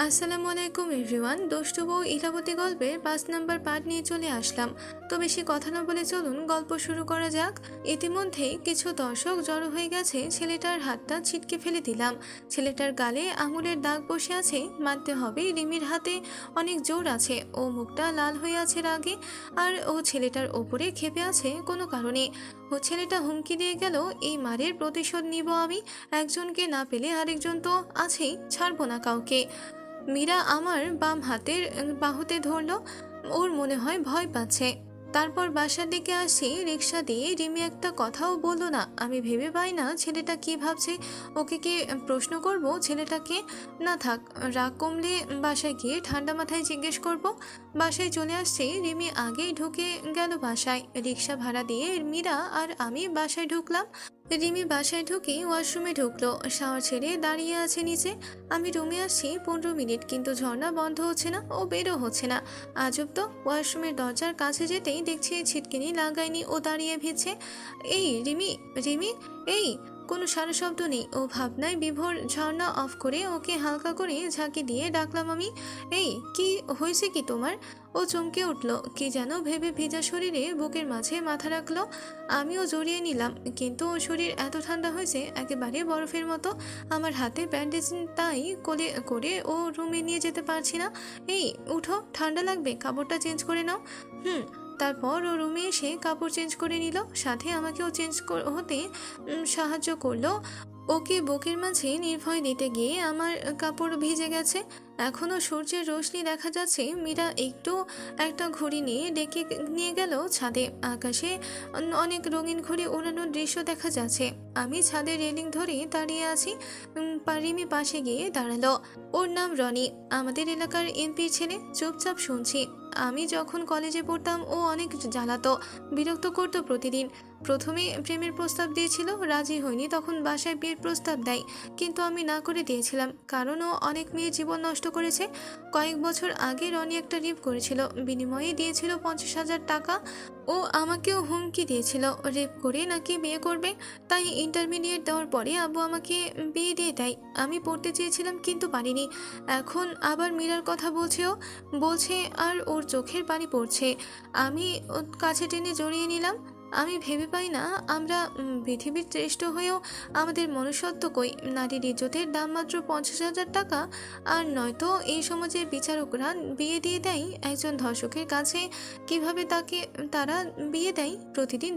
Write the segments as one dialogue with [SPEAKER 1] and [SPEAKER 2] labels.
[SPEAKER 1] আসসালামু আলাইকুম এভরিওয়ান। দুষ্টু বউ ইলাবতী গল্পের 5 নম্বর পার্ট নিয়ে চলে আসলাম। তো বেশি কথা না বলে চলুন গল্প শুরু করা যাক। ইতিমধ্যেই কিছু দর্শক জড়ো হয়ে গেছে। ছেলেটার হাতটা ছিটকে ফেলে দিলাম। ছেলেটার গালে আঙুলের দাগ বসে আছে, মানতে হবে রিমির হাতে অনেক জোর আছে। ও মুখটা লাল হয়ে আছে রাগে, আর ও ছেলেটার ওপরে ক্ষেপে আছে কোনো কারণে। ও ছেলেটা হুমকি দিয়ে গেল, এই মারের প্রতিশোধ নিব আমি। একজনকে না পেলে আরেকজন তো আছেই, ছাড়বো না কাউকে। মীরা আমার বাম হাতের বাহুতে ধরলো। ওর মনে হয় ভয় পাচ্ছে। তারপর বাসার দিকে আসি রিক্সা দিয়ে। রিমি একটা কথাও বললো না। আমি ভেবে পাই না ছেলেটা কি ভাবছে। ওকে কি প্রশ্ন করব ছেলেটাকে? না থাক, রাগ কমলে বাসায় গিয়ে ঠান্ডা মাথায় জিজ্ঞেস করব। বাসায় চলে আসছি। রিমি আগেই ঢুকে গেল বাসায়। রিক্সা ভাড়া দিয়ে মীরা আর আমি বাসায় ঢুকলাম। রিমি বাসায় ঢুকে ওয়াশরুমে ঢুকলো। শাওয়ার ছেড়ে দাঁড়িয়ে আছে নিচে। আমি রুমে আসছি 15 মিনিট, কিন্তু ঝর্ণা বন্ধ হচ্ছে না, ও বেরো হচ্ছে না। আজব তো, ওয়াশরুমের দরজার কাছে যেতেই দেখছি ছিটকিনি লাগায়নি, ও দাঁড়িয়ে ভিজছে। এই রিমি, রিমি, এই! কোনো সারা শব্দ নেই। ও ভাবনায় বিভোর। ঝর্ণা অফ করে ওকে হালকা করে ঝাঁকি দিয়ে ডাকলাম আমি। এই, কি হয়েছে কি তোমার? ও চমকে উঠল। কি যেন ভেবে ভিজা শরীরে বুকের মাঝে মাথা রাখলো। আমিও জড়িয়ে নিলাম, কিন্তু ওর শরীর এত ঠান্ডা হয়েছে একেবারে বরফের মতো। আমার হাতে ব্যান্ডেজ, তাই কোলে করে ও রুমে নিয়ে যেতে পারছি না। এই উঠো, ঠান্ডা লাগবে, কাপড়টা চেঞ্জ করে নাও। হুম। তারপর ও রুমে এসে কাপড় চেঞ্জ করে নিল, সাথে আমাকেও চেঞ্জ হতে সাহায্য করলো। ওকে বুকের মাঝে নির্ভয় দিতে গিয়ে আমার কাপড় ভিজে গেছে। এখনো সূর্যের রোশনি দেখা যাচ্ছে। মীরা একটু একটা ঘড়ি নিয়ে ডেকে নিয়ে গেল ছাদে। আকাশে অনেক রঙিন ঘুড়ি ওড়ানোর দৃশ্য দেখা যাচ্ছে। আমি ছাদের রেলিং ধরে দাঁড়িয়ে আছি। রিমি পাশে গিয়ে দাঁড়ালো। ওর নাম রনি, আমাদের এলাকার এমপির ছেলে। চুপচাপ শুনছি। আমি যখন কলেজে পড়তাম ও অনেক জ্বালাতো, বিরক্ত করতো প্রতিদিন। প্রথমে প্রেমের প্রস্তাব দিয়েছিল, রাজি হয়নি, তখন বাসায় বিয়ের প্রস্তাব দেয়, কিন্তু আমি না করে দিয়েছিলাম, কারণ ও অনেক মেয়ের জীবন নষ্ট করেছে। কয়েক বছর আগে রনি একটা রেপ করেছিল, বিনিময়ে দিয়েছিল 50,000 টাকা। ও আমাকেও হুমকি দিয়েছিল, রেপ করে নাকি বিয়ে করবে। তাই ইন্টারমিডিয়েট দেওয়ার পরে আব্বু আমাকে বিয়ে দিয়ে দেয়। আমি পড়তে চেয়েছিলাম, কিন্তু পারিনি। এখন আবার মীরার কথা বলছে, আর ওর চোখের পানি পড়ছে। আমি ওর কাছে টেনে জড়িয়ে নিলাম। আমি ভেবে পাই না, আমরা পৃথিবীর শ্রেষ্ঠ হয়েও আমাদের মনুষ্যত্ব কই? নারীর ইজ্জতের দাম মাত্র 50,000 টাকা। আর নয়তো এই সমাজের বিচারকরা বিয়ে দিয়ে দেয় একজন ধর্ষকের কাছে। কিভাবে তারা বিয়ে দেয়? প্রতিদিন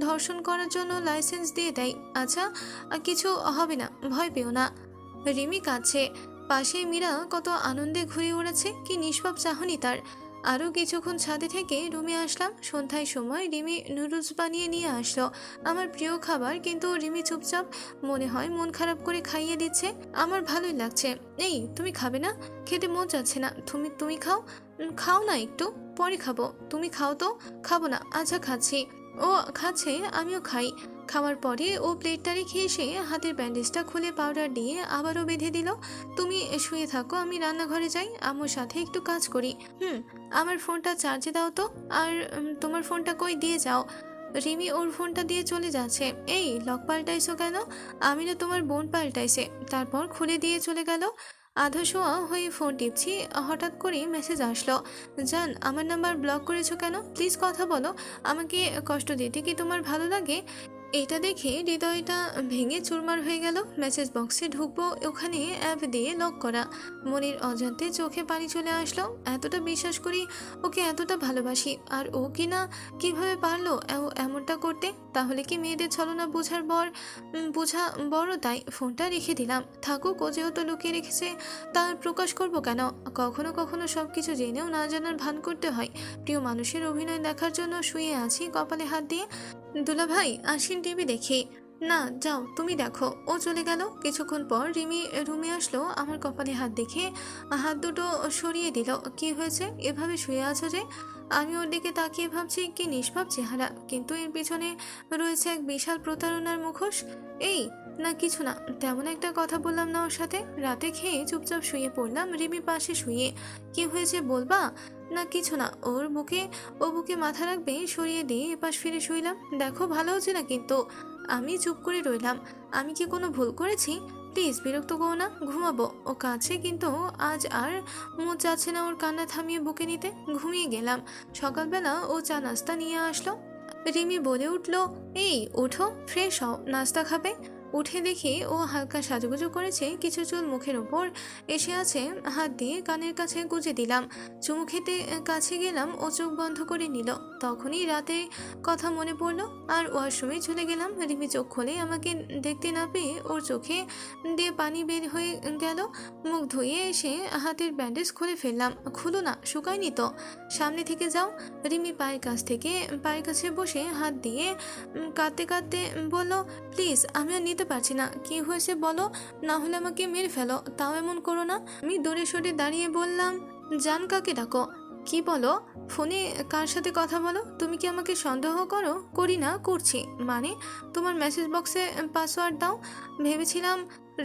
[SPEAKER 1] ধর্ষণ করার জন্য লাইসেন্স দিয়ে দেয়। আচ্ছা, কিছু হবে না, ভয় পেও না। রিমি কাঁদছে। পাশে মীরা কত আনন্দে ঘুরে ওড়াচ্ছে। কি নিষ্পাপ চাহনি তার। আরও কিছুক্ষণ ছাদে থেকে রুমে আসলাম। সন্ধ্যায় সময় রিমি নুডলস বানিয়ে নিয়ে আসলো, আমার প্রিয় খাবার, কিন্তু রিমি চুপচাপ, মনে হয় মন খারাপ করে খাইয়ে দিচ্ছে। আমার ভালোই লাগছে। এই, তুমি খাবে না? খেতে মন যাচ্ছে না। তুমি খাও। খাও না একটু, পরে খাবো। তুমি খাও তো। খাবো না। আচ্ছা খাচ্ছি। ও খাচ্ছে, আমিও খাই। খাওয়ার পরে ও প্লেটটা রেখে এসে হাতের ব্যান্ডেজটা খুলে পাউডার দিয়ে আবারও বেঁধে দিল। তুমি শুয়ে থাকো, আমি রান্নাঘরে যাই, আম্মুর সাথে একটু কাজ করি। হুম। আমার ফোনটা চার্জে দাও তো। আর তোমার ফোনটা কই, দিয়ে যাও। রিমি ওর ফোনটা দিয়ে চলে যাচ্ছে। এই, লক পাল্টাইছো কেন? আমি না, তোমার বোন পাল্টাইছে। তারপর খুলে দিয়ে চলে গেল। আধা শোয়া হয়ে ফোন টিপছি, হঠাৎ করে মেসেজ আসলো। জান, আমার নাম্বার ব্লক করেছো কেন? প্লিজ কথা বলো। আমাকে কষ্ট দিতে কি তোমার ভালো লাগে? এটা দেখে হৃদয়টা ভেঙে চুরমার হয়ে গেল। মেসেজ বক্সে ঢুকবো, ওখানে অ্যাপ দিয়ে লক করা। মনির অজান্তে চোখে পানি চলে আসলো। এতটা বিশ্বাস করি, ওকে এতটা ভালোবাসি, আর ও কি না কিভাবে পারলো এমনটা করতে? তাহলে কি মেয়েদের ছলনা বোঝা বড়? তাই ফোনটা রেখে দিলাম। থাকুক, ও যেহেতু লুকিয়ে রেখেছে, তার প্রকাশ করব কেন? কখনো কখনো সবকিছু জেনেও না জানার ভান করতে হয়। প্রিয় মানুষের অভিনয় দেখার জন্য শুয়ে আছি কপালে হাত দিয়ে। দুলা ভাই আসেন টিভি দেখি। না, যাও তুমি দেখো। ও চলে গেল। কিছুক্ষণ পর রিমি রুমে আসলো। আমার কপালে হাত দেখে হাত দুটো সরিয়ে দিল। কি হয়েছে, এভাবে শুয়ে আছো যে? আমি ওর দিকে তাকিয়ে ভাবছি, কি নিষ্পাপ চেহারা, কিন্তু এর পিছনে রয়েছে এক বিশাল প্রতারণার মুখোশ। এই, না কিছু না, তেমন একটা কথা বললাম না ওর সাথে। রাতে খেয়ে চুপচাপ শুয়ে পড়লাম রিমি পাশে শুয়ে। কি হয়েছে বলবা? না কিছু না। ও বুকে মাথা রাখবে সরিয়ে দিয়ে এপাশ ফিরে শুইলাম। দেখো, ভালো হচ্ছে না কিন্তু। আমি চুপ করে রইলাম। আমি কি কোনো ভুল করেছি? প্লিজ বিরক্ত করো না, ঘুমাবো। ও কাছে কিন্তু আজ আর মন চাচ্ছে না ওর কান্না থামিয়ে বুকে নিতে। ঘুমিয়ে গেলাম। সকালবেলা ও চা নাস্তা নিয়ে আসলো। রিমি বলে উঠলো, এই ওঠো, ফ্রেশ হও, নাস্তা খাবে। উঠে দেখি ও হালকা সাজুগুজু করেছে, কিছু চুল মুখের ওপর এসে আছে। হাত দিয়ে কানের কাছে গুজে দিলাম। চুমু খেতে কাছে গেলাম, ও চোখ বন্ধ করে নিল। তখনই রাতে কথা মনে পড়লো আর ওয়াশরুমে চলে গেলাম। রিমি চোখ খুলে আমাকে দেখতে না পেয়ে ওর চোখে দিয়ে পানি বের হয়ে গেল। মুখ ধুয়ে এসে হাতের ব্যান্ডেজ খুলে ফেললাম। খুলো না, শুকায়নি তো। সামনে থেকে যাও। রিমি পায়ের কাছে বসে হাত দিয়ে কাঁদতে কাঁদতে বলল, প্লিজ আমি আর নিতে পারছি না। কি হয়েছে বলো, না হলে আমাকে মেরে ফেলো, তাও এমন করো না। আমি দূরে সরে দাঁড়িয়ে বললাম, জান কাকে ডাকো? কি বলো? ফোনে কার সাথে কথা বলো? তুমি কি আমাকে সন্দেহ করো? করি না, করছি। মানে তোমার মেসেজ বক্সে পাসওয়ার্ড দাও। ভেবেছিলাম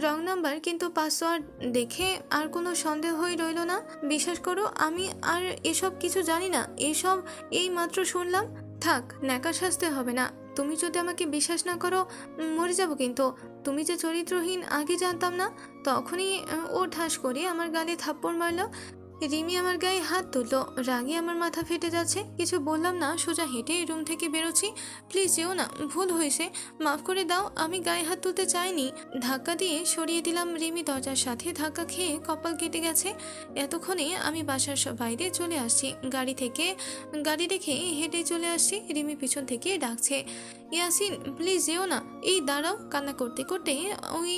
[SPEAKER 1] রং নাম্বার, কিন্তু পাসওয়ার্ড দেখে আর কোনো সন্দেহই রইল না। বিশ্বাস করো আমি আর এসব কিছু জানি না, এসব এই মাত্র শুনলাম। থাক, ন্যাকা সাজতে হবে না। তুমি যদি আমাকে বিশ্বাস না করো, মরে যাব কিন্তু। তুমি যে চরিত্রহীন আগে জানতাম না। তখনই ও ঠাস করে আমার গালে থাপ্পড় মারলো। রিমি আমার গায়ে হাত তুললো। রাগে আমার মাথা ফেটে যাচ্ছে। কিছু বললাম না, সোজা হেঁটে রুম থেকে বেরোচ্ছি। প্লিজ যেও না, ভুল হয়েছে, মাফ করে দাও, আমি গায়ে হাত তুলতে চাইনি। ধাক্কা দিয়ে সরিয়ে দিলাম। রিমি দরজার সাথে ধাক্কা খেয়ে কপাল কেটে গেছে। এতক্ষণে আমি বাসার বাইরে চলে আসছি। গাড়ি রেখে হেঁটে চলে আসছি। রিমি পিছন থেকে ডাকছে, ইয়াসিন প্লিজ যেও না। এই দাঁড়াও। কান্না করতে করতে ওই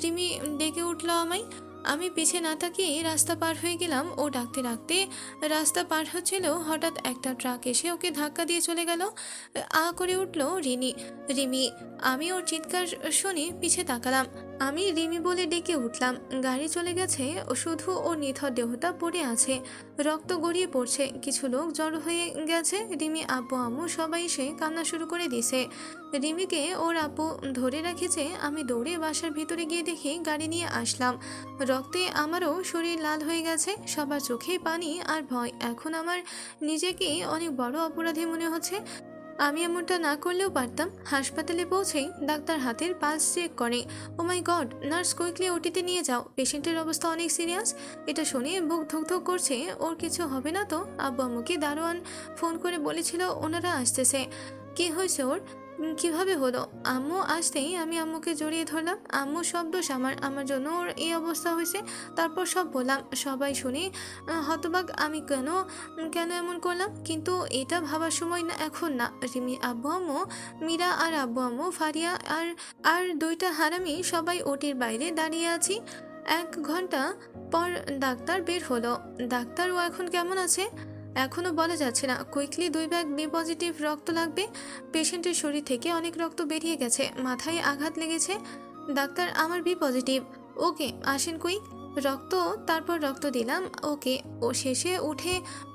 [SPEAKER 1] রিমি ডেকে উঠলো আমায়। আমি পিছে না তাকিয়ে রাস্তা পার হয়ে গেলাম। ও ডাকতে ডাকতে রাস্তা পার হচ্ছিল, হঠাৎ একটা ট্রাক এসে ওকে ধাক্কা দিয়ে চলে গেল। করে উঠল রিমি। আমি ওর চিৎকার শুনে পিছে তাকালাম। আমি রিমি বলে ডেকে উঠলাম। গাড়ি চলে গেছে, ও শুধু ওর নিথর দেহটা পড়ে আছে, রক্ত গড়িয়ে পড়ছে। কিছু লোক জড়ো হয়ে গেছে। রিমি আব্বু আম্মু সবাই এসে কান্না শুরু করে দিছে। রিমিকে ওর আপু ধরে রেখেছে। আমি দৌড়ে বাসার ভিতরে গিয়ে দেখি গাড়ি নিয়ে আসলাম। রক্তে আমারও শরীর লাল হয়ে গেছে। সবার চোখে পানি আর ভয়। এখন আমার নিজেকে অনেক বড় অপরাধী মনে হচ্ছে। আমি এমনটা না করলেও পারতাম। হাসপাতালে পৌঁছেই ডাক্তার হাতের পালস চেক করে। ও মাই গড, নার্স কুইকলি ওটিতে নিয়ে যাও, পেশেন্টের অবস্থা অনেক সিরিয়াস। এটা শুনে বুক ধুকধুক করছে। ওর কিছু হবে না তো? আব্বু আম্মুকে দারোয়ান ফোন করে বলেছিল ওনারা আসতেছে। কি হয়েছে ওর? কিভাবে হলো? আম্মু আসতেই আমি আম্মুকে জড়িয়ে ধরলাম। আম্মু সব দোষ আমার জন্য ওর এই অবস্থা হয়েছে। তারপর সব বললাম। সবাই শুনে হতবাক। আমি কেন এমন করলাম, কিন্তু এটা ভাবার সময় না, এখন না। রিমি আব্বু আম্মু, মীরা আর আব্বু আম্মু, ফারিয়া আর আর দুইটা হারামি সবাই ওটির বাইরে দাঁড়িয়ে আছি। 1 ঘন্টা পর ডাক্তার বের হলো। ডাক্তার ও এখন কেমন আছে এখনো বলা যাচ্ছে না। কুইকলি 2 ব্যাগ বি পজিটিভ রক্ত লাগবে। পেশেন্টের শরীর থেকে অনেক রক্ত বেরিয়ে গেছে, মাথায় আঘাত লেগেছে। ডাক্তার আমার বি পজিটিভ। ওকে, আসেন কুইক। তারপর রক্ত দিলাম ওকে। ও শেষে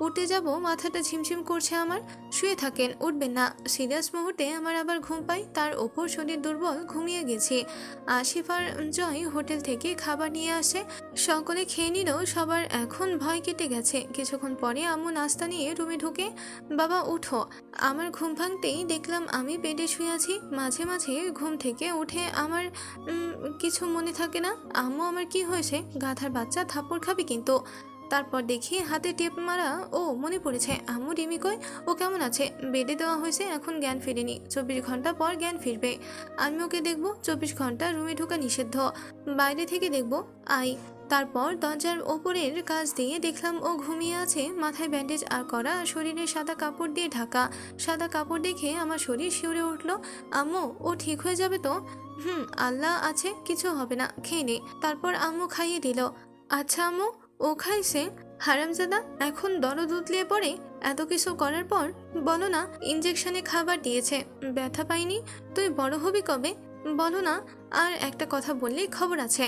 [SPEAKER 1] উঠে যাব, মাথাটা ঝিমঝিম করছে আমার। শুয়ে থাকেন, উঠবেন না। সিরিয়াস মুহূর্তে আমার আবার ঘুম পাই। তার ওপর শরীর দুর্বল, ঘুমিয়ে গেছি। আসিফ আর জয় হোটেল থেকে খাবার নিয়ে আসে। সকলে খেয়ে নিল। সবার এখন ভয় কেটে গেছে। কিছুক্ষণ পরে আম্মু নাস্তা নিয়ে রুমে ঢুকে, বাবা উঠো। আমার ঘুম ভাঙতেই দেখলাম আমি বেডে শুয়ে আছি। মাঝে মাঝে ঘুম থেকে উঠে আমার কিছু মনে থাকে না। আম্মু আমার কি হয়েছে, গাধার বাচ্চা, থাপ্পড় খাবি কিন্তু। তারপর দেখি হাতে টেপ মারা। ও মনে পড়েছে, আম্মু রিমি কই? ও কেমন আছে? বেডে দেওয়া হয়েছে, এখন জ্ঞান ফিরেনি। 24 ঘন্টা পর জ্ঞান ফিরবে। আমি ওকে দেখবো। 24 ঘন্টা রুমে ঢোকা নিষিদ্ধ, বাইরে থেকে দেখবো। আই। তারপর দরজার ওপরের কাজ দিয়ে দেখলাম ও ঘুমিয়ে আছে, মাথায় ব্যান্ডেজ আর করা, শরীরে সাদা কাপড় দিয়ে ঢাকা। সাদা কাপড় দেখে আমার শরীর শিউরে উঠলো। আম্মু, ও ঠিক হয়ে যাবে তো? আল্লাহ আছে, কিছু হবে না, খেয়ে নে। তারপর আম্মু খাইয়ে দিল। আচ্ছা আম্মু, ও খাইছে? হারামজাদা এখন দরদ উতলিয়ে পড়ে। এত কিছু করার পর বলো না ইঞ্জেকশনে খাবার দিয়েছে, ব্যথা পাইনি। তুই বড় হবি কবে বলো না? আর একটা কথা বললে খবর আছে।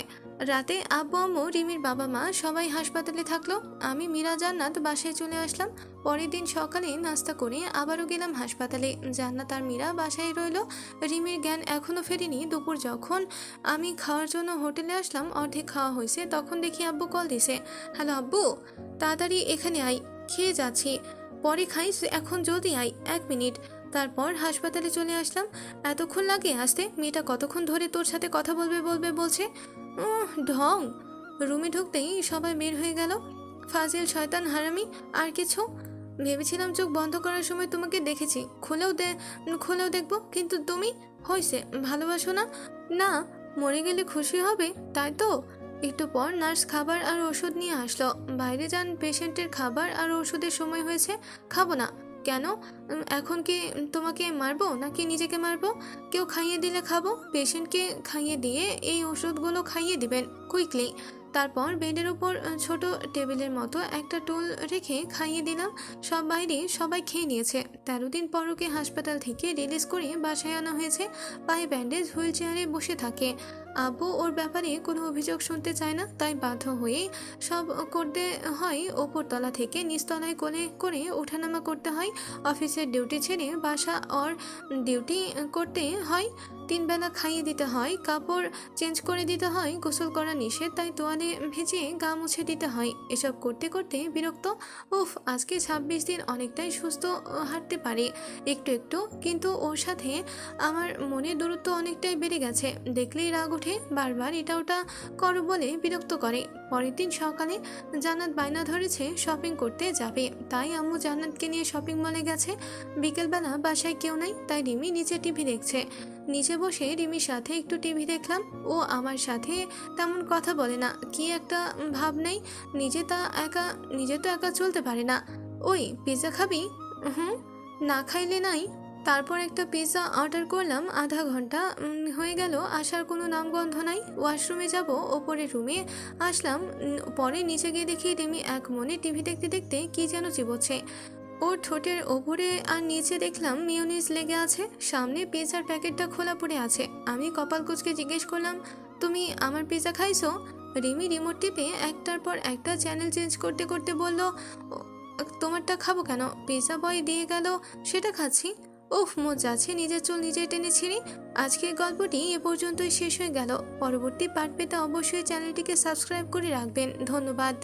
[SPEAKER 1] রাতে আব্বু আম্মু, রিমির বাবা মা সবাই হাসপাতালে থাকলো। আমি মীরা জান্নাত বাসায় চলে আসলাম। পরের দিন সকালে নাস্তা করে আবারও গেলাম হাসপাতালে। জান্নাত আর মীরা বাসায় রইল। রিমির জ্ঞান এখনো ফেরেনি। দুপুর যখন আমি খাওয়ার জন্য হোটেলে আসলাম, অর্ধেক খাওয়া হয়েছে, তখন দেখি আব্বু কল দিছে। হ্যালো আব্বু, তাড়াতাড়ি এখানে আই, খেয়ে যাচ্ছি, পরে খাইস, এখন জলদি আই, 1 মিনিট। তারপর হাসপাতালে চলে আসলাম। এতক্ষণ লাগে আসতে? মেয়েটা কতক্ষণ ধরে তোর সাথে কথা বলবে বলছে। ঢং। রুমে ঢুকতেই সবাই বের হয়ে গেল। ফাজিল, শয়তান, হারামি। আর কিছু? ভেবেছিলাম চোখ বন্ধ করার সময় তোমাকে দেখেছি, খুলেও দেখবো, কিন্তু তুমি হয়েছে ভালোবাসো না? না, মরে গেলে খুশি হবে, তাই তো? একটু পর নার্স খাবার আর ওষুধ নিয়ে আসলো। বাইরে যান, পেশেন্টের খাবার আর ওষুধের সময় হয়েছে। খাবো না। কেন? এখন কি তোমাকে মারবো নাকি নিজেকে মারবো? কেউ খাইয়ে দিলে খাবো। পেশেন্টকে খাইয়ে দিয়ে এই ওষুধগুলো খাইয়ে দিবেন কুইকলি। তারপর বেডের উপর ছোট টেবিলের মতো একটা টুল রেখে খাইয়ে দিলাম। সব বাইরে সবাই খেয়ে নিয়েছে। 13 দিন পর ওকে হাসপাতাল থেকে রিলিজ করে বাসায় আনা হয়েছে। পায়ে ব্যান্ডেজ, হুইল চেয়ারে বসে থাকে। আব্বু ওর ব্যাপারে কোনো অভিযোগ শুনতে চায় না, তাই বাধ্য হয়ে সব করতে হয়। ওপরতলা থেকে নিচতলায় কোলে করে ওঠানামা করতে হয়। অফিসের ডিউটি ছেড়ে বাসা ওর ডিউটি করতে হয়। 3 বেলা খাইয়ে দিতে হয়, কাপড় চেঞ্জ করে দিতে হয়। গোসল করা নিষেধ, তাই তোয়ালে ভিজিয়ে গা মুছে দিতে হয়। এসব করতে করতে বিরক্ত। উফ, আজকে 26 দিন, অনেকটাই সুস্থ হাঁটতে পারে একটু একটু, কিন্তু ওর সাথে আমার মনের দূরত্ব অনেকটাই বেড়ে গেছে। দেখলেই রাগ ওঠে, বারবার এটা ওটা করো বলে বিরক্ত করে। পরের দিন সকালে জান্নাত বায়না ধরেছে শপিং করতে যাবে, তাই আম্মু জান্নাতকে নিয়ে শপিং মলে গেছে। বিকেলবেলা বাসায় কেউ নাই, তাই রিমি নিচে টিভি দেখছে। নিচে বসে রিমির সাথে একটু টিভি দেখলাম। ও আমার সাথে তেমন কথা বলে না, কি একটা ভাব নেই। নিজে তো একা চলতে পারে না। ওই, পিৎজা খাবি? হুম, না খাইলে নাই। তারপর একটা পিৎজা অর্ডার করলাম। আধা ঘন্টা হয়ে গেল, আসার কোনো নামগন্ধ নাই। ওয়াশরুমে যাব, ওপরের রুমে আসলাম। পরে নিচে গিয়ে দেখি রিমি এক মনে টিভি দেখতে দেখতে কি যেন চিবোচ্ছে। ওর ঠোঁটের ওপরে আর নিচে দেখলাম মিউনিস লেগে আছে। সামনে পিৎজার প্যাকেটটা খোলা পড়ে আছে। আমি কপাল কুঁচকে জিজ্ঞেস করলাম, তুমি আমার পিৎজা খাইছো? রিমি রিমোট টিপে একটার পর একটা চ্যানেল চেঞ্জ করতে করতে বলল, তোমারটা খাবো কেন? পিৎজা বয় দিয়ে গেল, সেটা খাচ্ছি। উফ, মোচ যাচ্ছে, নিজের চুল নিজে টেনে ছিঁড়ি। আজকের গল্পটি এ পর্যন্তই শেষ হয়ে গেল। পরবর্তী পার্ট পেতে অবশ্যই চ্যানেলটিকে সাবস্ক্রাইব করে রাখবেন। ধন্যবাদ।